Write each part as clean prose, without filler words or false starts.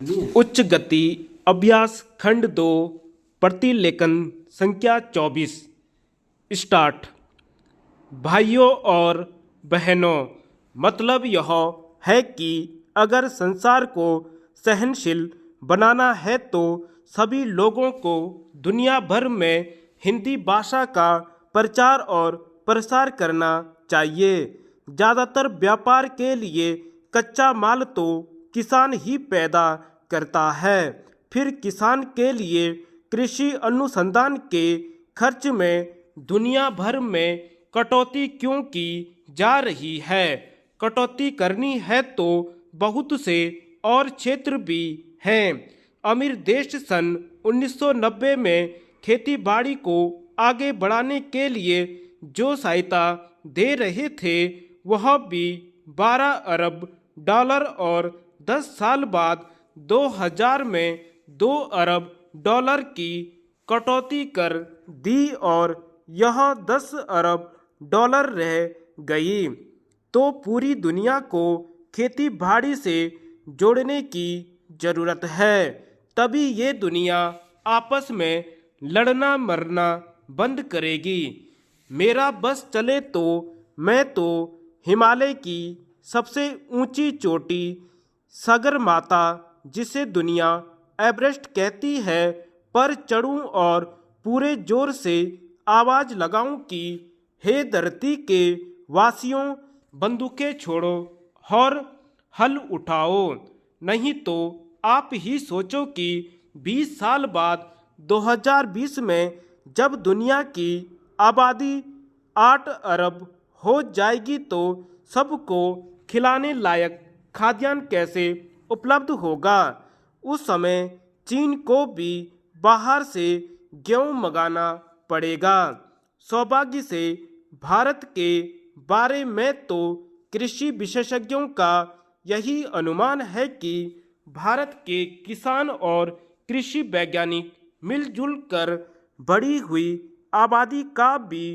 उच्च गति अभ्यास खंड 2 प्रतिलेखन संख्या 24 स्टार्ट। भाइयों और बहनों, मतलब यह है कि अगर संसार को सहनशील बनाना है तो सभी लोगों को दुनिया भर में हिंदी भाषा का प्रचार और प्रसार करना चाहिए। ज़्यादातर व्यापार के लिए कच्चा माल तो किसान ही पैदा करता है, फिर किसान के लिए कृषि अनुसंधान के खर्च में दुनिया भर में कटौती क्यों की जा रही है। कटौती करनी है तो बहुत से और क्षेत्र भी हैं। अमीर देश सन 1990 में खेती बाड़ी को आगे बढ़ाने के लिए जो सहायता दे रहे थे वह भी 12 अरब डॉलर और 10 साल बाद 2000 में 2 अरब डॉलर की कटौती कर दी और यह 10 अरब डॉलर रह गई। तो पूरी दुनिया को खेती बाड़ी से जोड़ने की ज़रूरत है, तभी ये दुनिया आपस में लड़ना मरना बंद करेगी। मेरा बस चले तो मैं तो हिमालय की सबसे ऊंची चोटी सगरमाथा, जिसे दुनिया एवरेस्ट कहती है, पर चढ़ूं और पूरे जोर से आवाज़ लगाऊं कि हे धरती के वासियों, बंदूकें छोड़ो और हल उठाओ, नहीं तो आप ही सोचो कि 20 साल बाद 2020 में जब दुनिया की आबादी 8 अरब हो जाएगी तो सबको खिलाने लायक खाद्यान्न कैसे उपलब्ध होगा। उस समय चीन को भी बाहर से गेहूं मंगाना पड़ेगा। सौभाग्य से भारत के बारे में तो कृषि विशेषज्ञों का यही अनुमान है कि भारत के किसान और कृषि वैज्ञानिक मिलजुल कर बढ़ी हुई आबादी का भी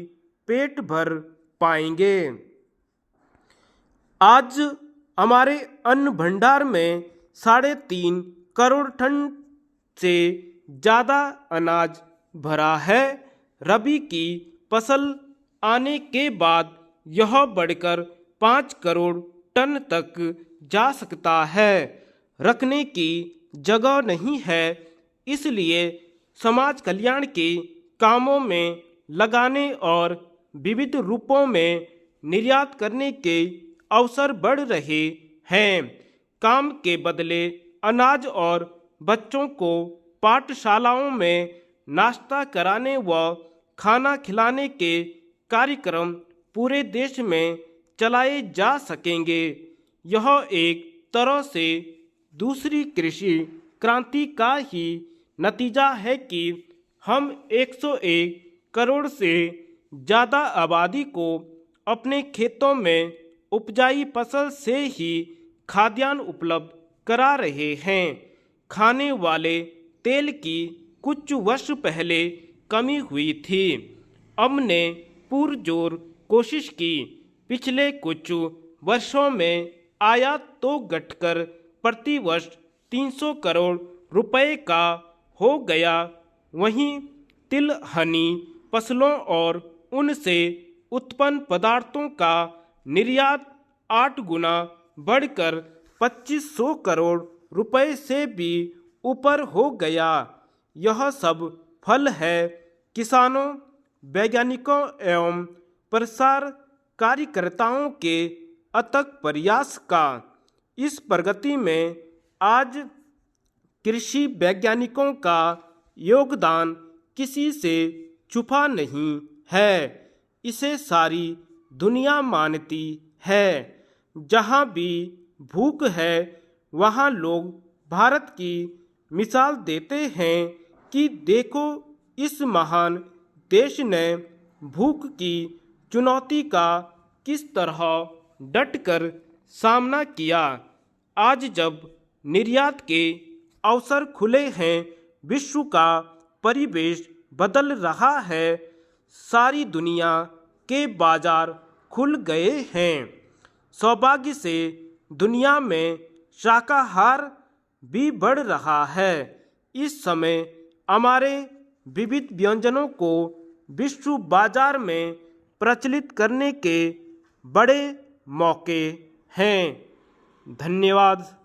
पेट भर पाएंगे। आज हमारे अन्न भंडार में 3.5 करोड़ टन से ज़्यादा अनाज भरा है। रबी की फसल आने के बाद यह बढ़कर 5 करोड़ टन तक जा सकता है। रखने की जगह नहीं है, इसलिए समाज कल्याण के कामों में लगाने और विविध रूपों में निर्यात करने के अवसर बढ़ रहे हैं। काम के बदले अनाज और बच्चों को पाठशालाओं में नाश्ता कराने व खाना खिलाने के कार्यक्रम पूरे देश में चलाए जा सकेंगे। यह एक तरह से दूसरी कृषि क्रांति का ही नतीजा है कि हम 101 करोड़ से ज़्यादा आबादी को अपने खेतों में उपजाई फसल से ही खाद्यान्न उपलब्ध करा रहे हैं। खाने वाले तेल की कुछ वर्ष पहले कमी हुई थी। हमने पुरजोर कोशिश की। पिछले कुछ वर्षों में आयात तो घटकर प्रति वर्ष 300 करोड़ रुपए का हो गया, वहीं तिलहनी फसलों और उनसे उत्पन्न पदार्थों का निर्यात 8 गुना बढ़कर 2500 करोड़ रुपए से भी ऊपर हो गया। यह सब फल है किसानों, वैज्ञानिकों एवं प्रसार कार्यकर्ताओं के अथक प्रयास का। इस प्रगति में आज कृषि वैज्ञानिकों का योगदान किसी से छुपा नहीं है। इसे सारी दुनिया मानती है। जहाँ भी भूख है वहाँ लोग भारत की मिसाल देते हैं कि देखो, इस महान देश ने भूख की चुनौती का किस तरह डटकर सामना किया। आज जब निर्यात के अवसर खुले हैं, विश्व का परिवेश बदल रहा है, सारी दुनिया के बाजार खुल गए हैं। सौभाग्य से दुनिया में शाकाहार भी बढ़ रहा है। इस समय हमारे विविध व्यंजनों को विश्व बाजार में प्रचलित करने के बड़े मौके हैं। धन्यवाद।